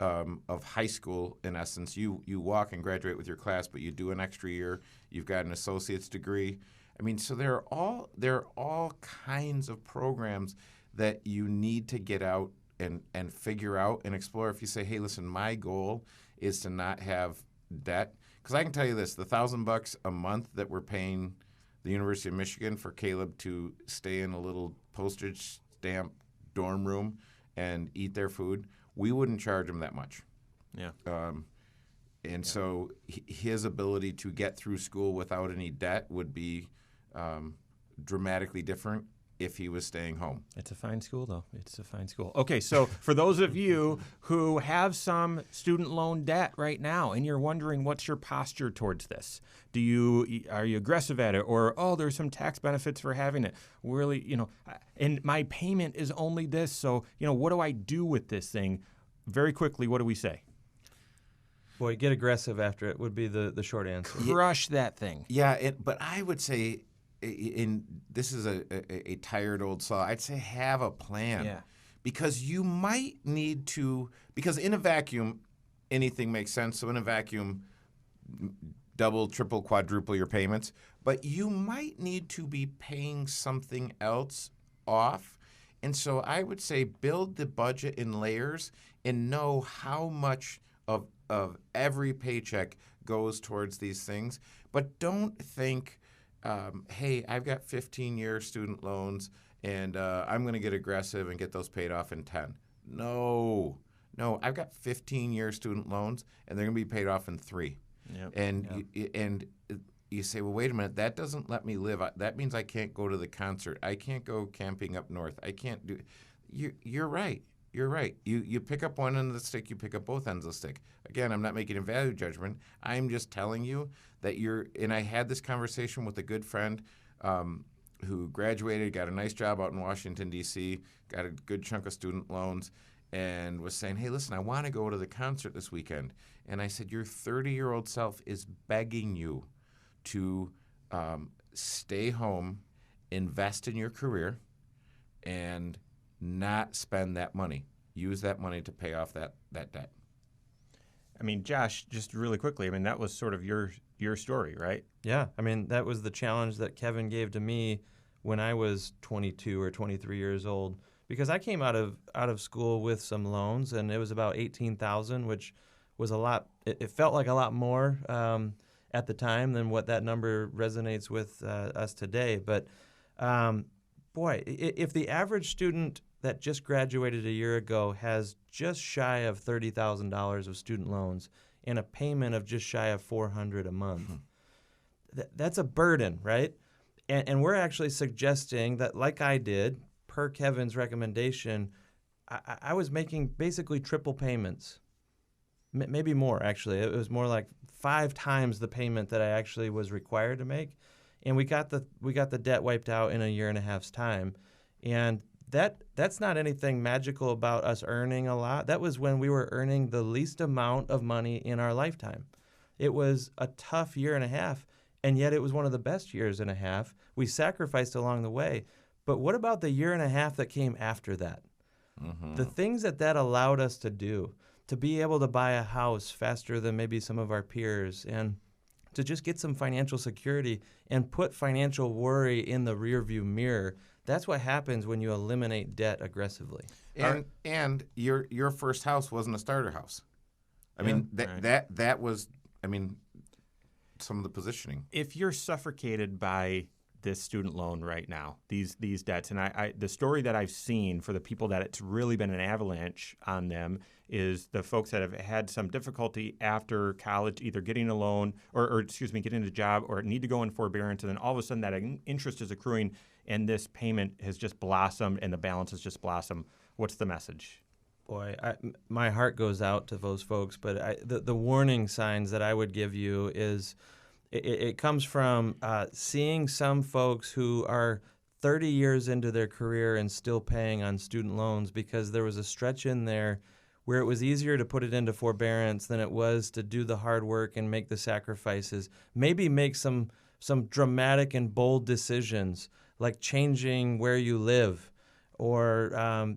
Speaker 4: of high school, in essence, you walk and graduate with your class, but you do an extra year. You've got an associate's degree. I mean, so there are all kinds of programs that you need to get out and figure out and explore. If you say, hey, listen, my goal is to not have debt. Because I can tell you this, the $1,000 a month that we're paying the University of Michigan for Caleb to stay in a little postage stamp dorm room and eat their food, we wouldn't charge him that much.
Speaker 2: Yeah.
Speaker 4: So his ability to get through school without any debt would be dramatically different if he was staying home.
Speaker 2: It's a fine school, though. It's a fine school. Okay, so for those of you who have some student loan debt right now and you're wondering what's your posture towards this, are you aggressive at it, or there's some tax benefits for having it? Really, and my payment is only this, so what do I do with this thing? Very quickly, what do we say?
Speaker 3: Boy, get aggressive after it would be the short answer.
Speaker 2: Crush that thing.
Speaker 4: Yeah, but I would say, this is a tired old saw, I'd say have a plan.
Speaker 2: Yeah.
Speaker 4: Because you might need to, because in a vacuum, anything makes sense. So in a vacuum, double, triple, quadruple your payments. But you might need to be paying something else off. And so I would say build the budget in layers and know how much of every paycheck goes towards these things. But don't think, hey, I've got 15-year student loans, and I'm going to get aggressive and get those paid off in 10. No, I've got 15-year student loans, and they're going to be paid off in 3.
Speaker 2: Yep.
Speaker 4: And you say, well, wait a minute, that doesn't let me live. That means I can't go to the concert. I can't go camping up north. I can't do. You're right. You're right. You pick up one end of the stick, you pick up both ends of the stick. Again, I'm not making a value judgment. I'm just telling you that and I had this conversation with a good friend who graduated, got a nice job out in Washington, D.C., got a good chunk of student loans, and was saying, hey, listen, I want to go to the concert this weekend. And I said, your 30-year-old self is begging you to stay home, invest in your career, and not spend that money. Use that money to pay off that debt.
Speaker 2: I mean, Josh, just really quickly, I mean, that was sort of your story, right?
Speaker 3: Yeah, I mean, that was the challenge that Kevin gave to me when I was 22 or 23 years old, because I came out of school with some loans, and it was about $18,000, which was a lot. It felt like a lot more at the time than what that number resonates with us today. But boy, if the average student that just graduated a year ago has just shy of $30,000 of student loans and a payment of just shy of $400 a month, that's a burden, right? And we're actually suggesting that, like I did, per Kevin's recommendation, I was making basically triple payments, maybe more, actually. It was more like 5 times the payment that I actually was required to make. And we got the debt wiped out in a year and a half's time. And that's not anything magical about us earning a lot. That was when we were earning the least amount of money in our lifetime. It was a tough year and a half, and yet it was one of the best years and a half. We sacrificed along the way. But what about the year and a half that came after that? Mm-hmm. The things that allowed us to do, to be able to buy a house faster than maybe some of our peers, and to just get some financial security and put financial worry in the rearview mirror. That's what happens when you eliminate debt aggressively.
Speaker 4: And your first house wasn't a starter house. I mean, that was, some of the positioning.
Speaker 2: If you're suffocated by this student loan right now, these debts, and I the story that I've seen for the people that it's really been an avalanche on them is the folks that have had some difficulty after college, either getting a loan or getting a job, or need to go in forbearance, and then all of a sudden that interest is accruing and this payment has just blossomed and the balance has just blossomed. What's the message?
Speaker 3: Boy, my heart goes out to those folks, but the warning signs that I would give you is it comes from seeing some folks who are 30 years into their career and still paying on student loans because there was a stretch in there where it was easier to put it into forbearance than it was to do the hard work and make the sacrifices, maybe make some dramatic and bold decisions like changing where you live, or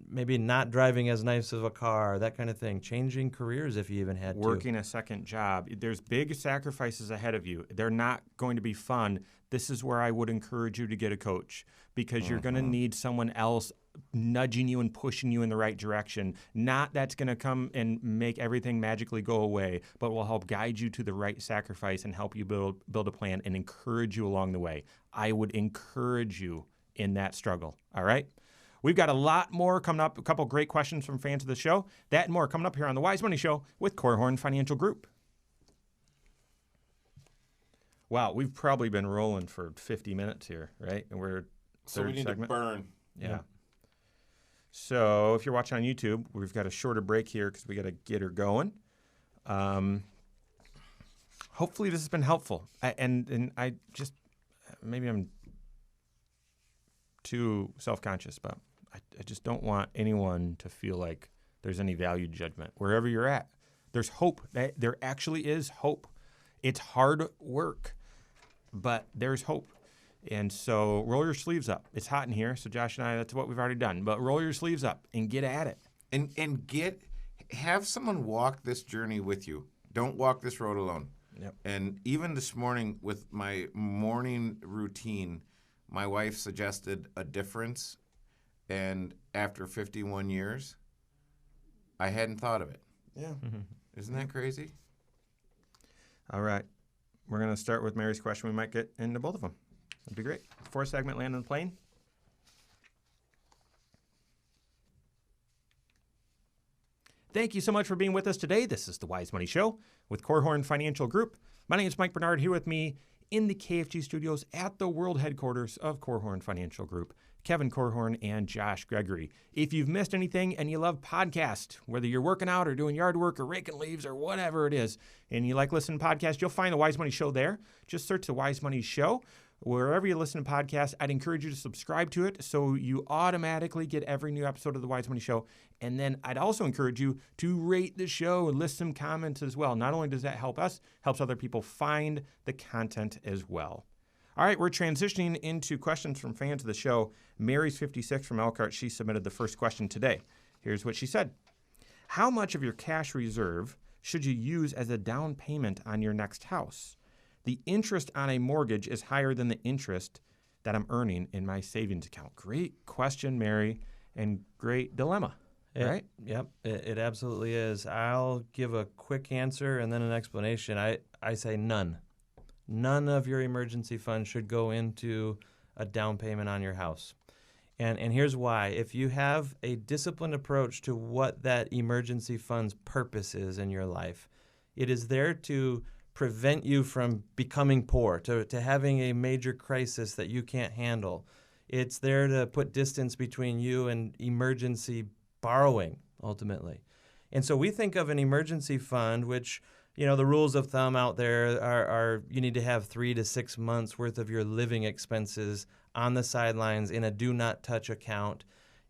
Speaker 3: maybe not driving as nice of a car, that kind of thing. Changing careers if you even had to.
Speaker 2: Working a second job. There's big sacrifices ahead of you. They're not going to be fun. This is where I would encourage you to get a coach, because you're going to need someone else nudging you and pushing you in the right direction. Not that's going to come and make everything magically go away, but will help guide you to the right sacrifice and help you build a plan and encourage you along the way. I would encourage you in that struggle. All right? We've got a lot more coming up, a couple great questions from fans of the show. That and more coming up here on the Wise Money Show with Korhorn Financial Group. Wow, we've probably been rolling for 50 minutes here, right? And we're
Speaker 4: so we need
Speaker 2: segment.
Speaker 4: To burn.
Speaker 2: Yeah. So if you're watching on YouTube, we've got a shorter break here because we got to get her going. Hopefully this has been helpful. And I just, maybe I'm too self-conscious, but I just don't want anyone to feel like there's any value judgment. Wherever you're at, there's hope. There actually is hope. It's hard work, but there's hope. And so roll your sleeves up. It's hot in here, so Josh and I, that's what we've already done. But roll your sleeves up and get at it.
Speaker 4: And have someone walk this journey with you. Don't walk this road alone.
Speaker 2: Yep.
Speaker 4: And even this morning with my morning routine, my wife suggested a difference, and after 51 years, I hadn't thought of it.
Speaker 2: Yeah.
Speaker 4: Isn't that crazy?
Speaker 2: All right. We're going to start with Mary's question. We might get into both of them. That'd be great. Fourth segment, land on the plane. Thank you so much for being with us today. This is the Wise Money Show with Korhorn Financial Group. My name is Mike Bernard, here with me in the KFG studios at the world headquarters of Korhorn Financial Group, Kevin Korhorn and Josh Gregory. If you've missed anything and you love podcasts, whether you're working out or doing yard work or raking leaves or whatever it is, and you like listening to podcasts, you'll find the Wise Money Show there. Just search the Wise Money Show. wherever you listen to podcasts, I'd encourage you to subscribe to it so you automatically get every new episode of The Wise Money Show. And then I'd also encourage you to rate the show and list some comments as well. Not only does that help us, helps other people find the content as well. All right, we're transitioning into questions from fans of the show. Mary's 56 from Elkhart, she submitted the first question today. Here's what she said. How much of your cash reserve should you use as a down payment on your next house? The interest on a mortgage is higher than the interest that I'm earning in my savings account. Great question, Mary, and great dilemma, right?
Speaker 3: Yep, it absolutely is. I'll give a quick answer and then an explanation. I say none. None of your emergency fund should go into a down payment on your house. And here's why. If you have a disciplined approach to what that emergency fund's purpose is in your life, it is there to prevent you from becoming poor, to having a major crisis that you can't handle. It's there to put distance between you and emergency borrowing, ultimately. And so we think of an emergency fund, which, the rules of thumb out there are you need to have 3 to 6 months worth of your living expenses on the sidelines in a do not touch account,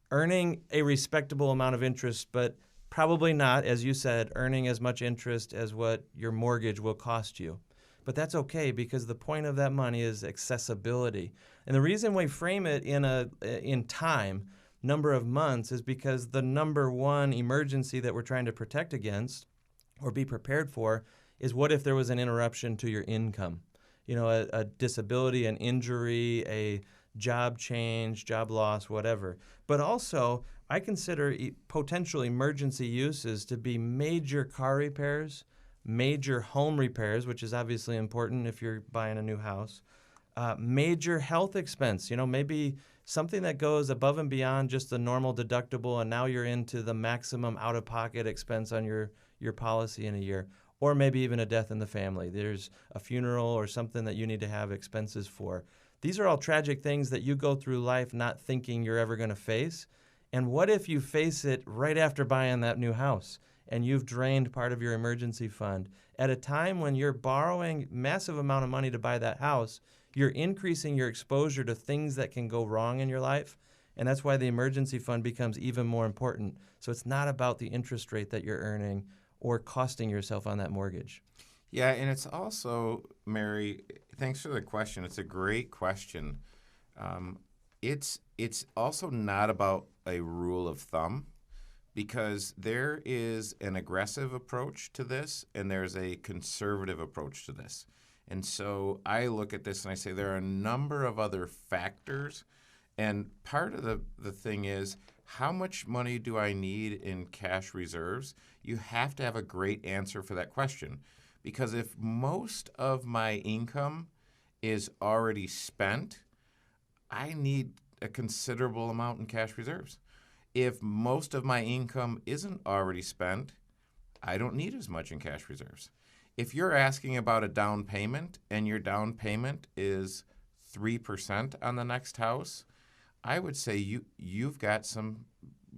Speaker 3: earning a respectable amount of interest, but probably not, as you said, earning as much interest as what your mortgage will cost you. But that's okay because the point of that money is accessibility. And the reason we frame it in time, number of months, is because the number one emergency that we're trying to protect against or be prepared for is what if there was an interruption to your income? A disability, an injury, a job change, job loss, whatever. But also, I consider potential emergency uses to be major car repairs, major home repairs, which is obviously important if you're buying a new house, major health expense, maybe something that goes above and beyond just the normal deductible, and now you're into the maximum out-of-pocket expense on your policy in a year, or maybe even a death in the family. There's a funeral or something that you need to have expenses for. These are all tragic things that you go through life not thinking you're ever going to face. And what if you face it right after buying that new house and you've drained part of your emergency fund? At a time when you're borrowing massive amount of money to buy that house, you're increasing your exposure to things that can go wrong in your life. And that's why the emergency fund becomes even more important. So it's not about the interest rate that you're earning or costing yourself on that mortgage.
Speaker 4: Yeah, and it's also, Mary, thanks for the question. It's a great question. It's also not about a rule of thumb, because there is an aggressive approach to this and there's a conservative approach to this. And so I look at this and I say there are a number of other factors. And part of the thing is, how much money do I need in cash reserves? You have to have a great answer for that question. Because if most of my income is already spent, I need a considerable amount in cash reserves. If most of my income isn't already spent, I don't need as much in cash reserves. If you're asking about a down payment and your down payment is 3% on the next house, I would say you've got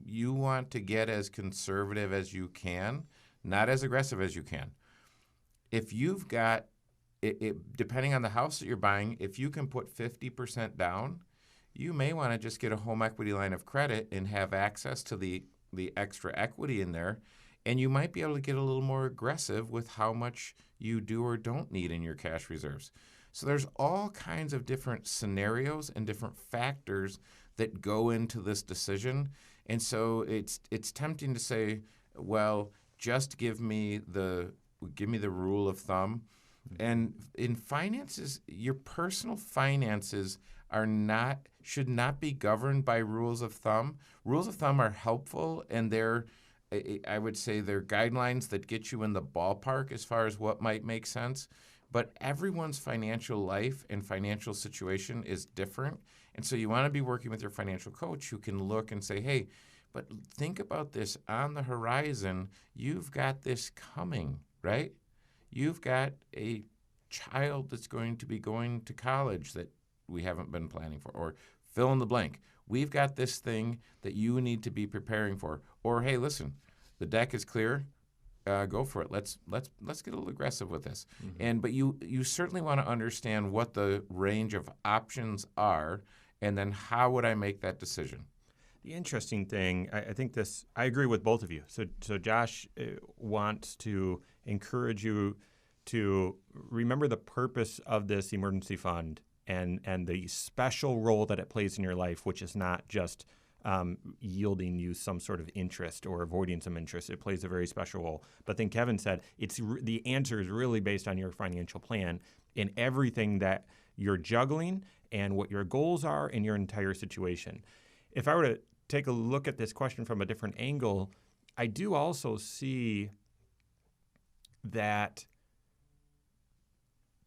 Speaker 4: you want to get as conservative as you can, not as aggressive as you can. If you've got, depending on the house that you're buying, if you can put 50% down, you may want to just get a home equity line of credit and have access to the extra equity in there. And you might be able to get a little more aggressive with how much you do or don't need in your cash reserves. So there's all kinds of different scenarios and different factors that go into this decision. And so it's tempting to say, well, just give me the rule of thumb. And in finances, your personal finances should not be governed by rules of thumb. Rules of thumb are helpful, and I would say they're guidelines that get you in the ballpark as far as what might make sense. But everyone's financial life and financial situation is different. And so you want to be working with your financial coach who can look and say, hey, but think about this on the horizon. You've got this coming, right? You've got a child that's going to be going to college that we haven't been planning for, or fill in the blank. We've got this thing that you need to be preparing for. Or, hey, listen, the deck is clear. go for it. Let's get a little aggressive with this. But you certainly want to understand what the range of options are, and then how would I make that decision?
Speaker 2: The interesting thing, I think I agree with both of you. So Josh wants to encourage you to remember the purpose of this emergency fund and the special role that it plays in your life, which is not just yielding you some sort of interest or avoiding some interest. It plays a very special role. But then Kevin said the answer is really based on your financial plan in everything that you're juggling and what your goals are in your entire situation. If I were to take a look at this question from a different angle, I do also see that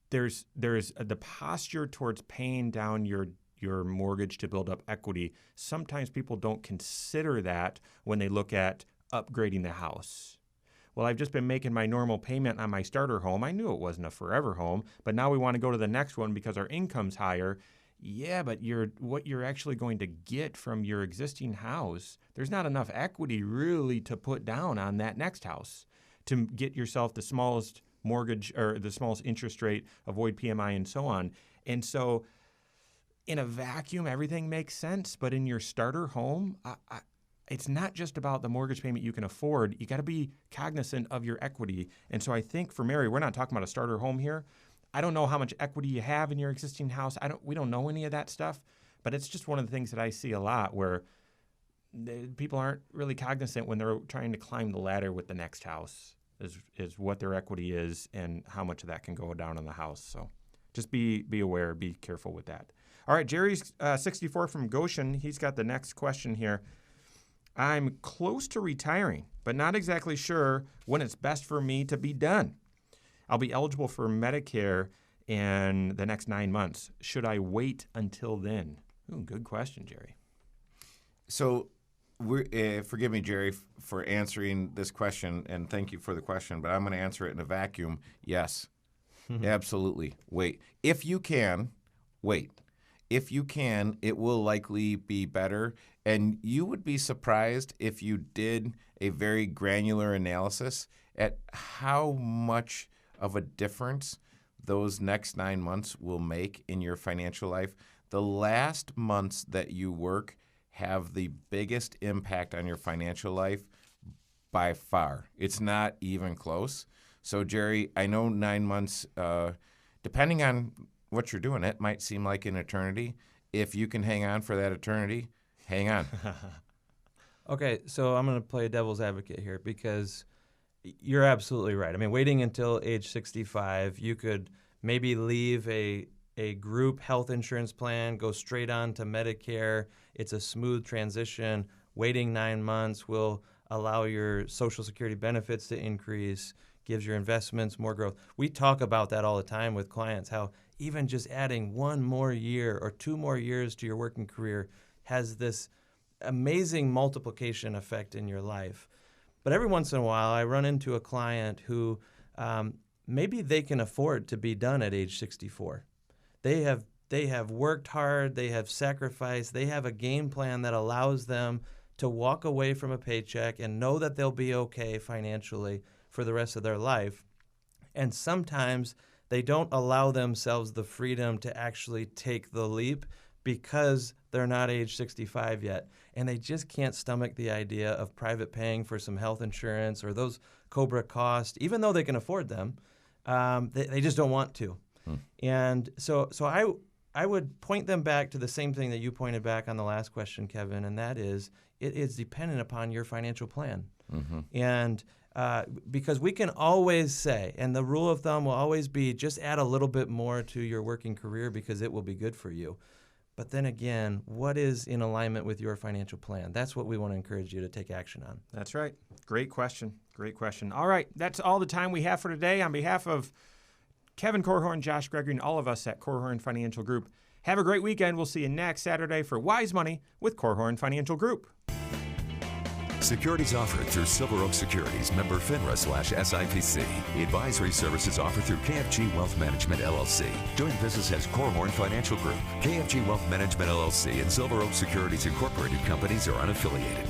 Speaker 2: there's the posture towards paying down your mortgage to build up equity. Sometimes people don't consider that when they look at upgrading the house. Well, I've just been making my normal payment on my starter home. I knew it wasn't a forever home, but now we want to go to the next one because our income's higher. Yeah, but what you're actually going to get from your existing house, there's not enough equity really to put down on that next house to get yourself the smallest mortgage or the smallest interest rate, avoid PMI and so on. And so in a vacuum, everything makes sense, but in your starter home, it's not just about the mortgage payment you can afford. You got to be cognizant of your equity. And so I think for Mary, we're not talking about a starter home here. I don't know how much equity you have in your existing house. We don't know any of that stuff, but it's just one of the things that I see a lot where people aren't really cognizant when they're trying to climb the ladder with the next house is what their equity is and how much of that can go down on the house. So just be aware, be careful with that. All right, Jerry's 64 from Goshen. He's got the next question here. I'm close to retiring, but not exactly sure when it's best for me to be done. I'll be eligible for Medicare in the next 9 months. Should I wait until then? Ooh, good question, Jerry.
Speaker 4: So forgive me, Jerry, for answering this question, and thank you for the question, but I'm going to answer it in a vacuum. Yes, absolutely. Wait. If you can, wait. If you can, it will likely be better, and you would be surprised if you did a very granular analysis at how much of a difference those next 9 months will make in your financial life. The last months that you work have the biggest impact on your financial life by far. It's not even close. So, Jerry, I know 9 months, depending on what you're doing, it might seem like an eternity. If you can hang on for that eternity, hang on.
Speaker 3: Okay, so I'm going to play devil's advocate here because you're absolutely right. I mean, waiting until age 65, you could maybe leave a group health insurance plan, go straight on to Medicare. It's a smooth transition. Waiting 9 months will allow your Social Security benefits to increase, gives your investments more growth. We talk about that all the time with clients, how even just adding 1 more year or 2 more years to your working career has this amazing multiplication effect in your life. But every once in a while, I run into a client who maybe they can afford to be done at age 64. They have worked hard, they have sacrificed, they have a game plan that allows them to walk away from a paycheck and know that they'll be okay financially for the rest of their life. And sometimes they don't allow themselves the freedom to actually take the leap because they're not age 65 yet. And they just can't stomach the idea of private paying for some health insurance or those COBRA costs, even though they can afford them. They just don't want to. And so I would point them back to the same thing that you pointed back on the last question, Kevin, and that is it is dependent upon your financial plan. And because we can always say, and the rule of thumb will always be just add a little bit more to your working career because it will be good for you. But then again, what is in alignment with your financial plan? That's what we want to encourage you to take action on.
Speaker 2: That's right. Great question. Great question. All right. That's all the time we have for today. On behalf of Kevin Korhorn, Josh Gregory, and all of us at Korhorn Financial Group, have a great weekend. We'll see you next Saturday for Wise Money with Korhorn Financial Group.
Speaker 1: Securities offered through Silver Oak Securities, member FINRA/SIPC. Advisory services offered through KFG Wealth Management, LLC. Doing business as Korhorn Financial Group. KFG Wealth Management, LLC and Silver Oak Securities Incorporated companies are unaffiliated.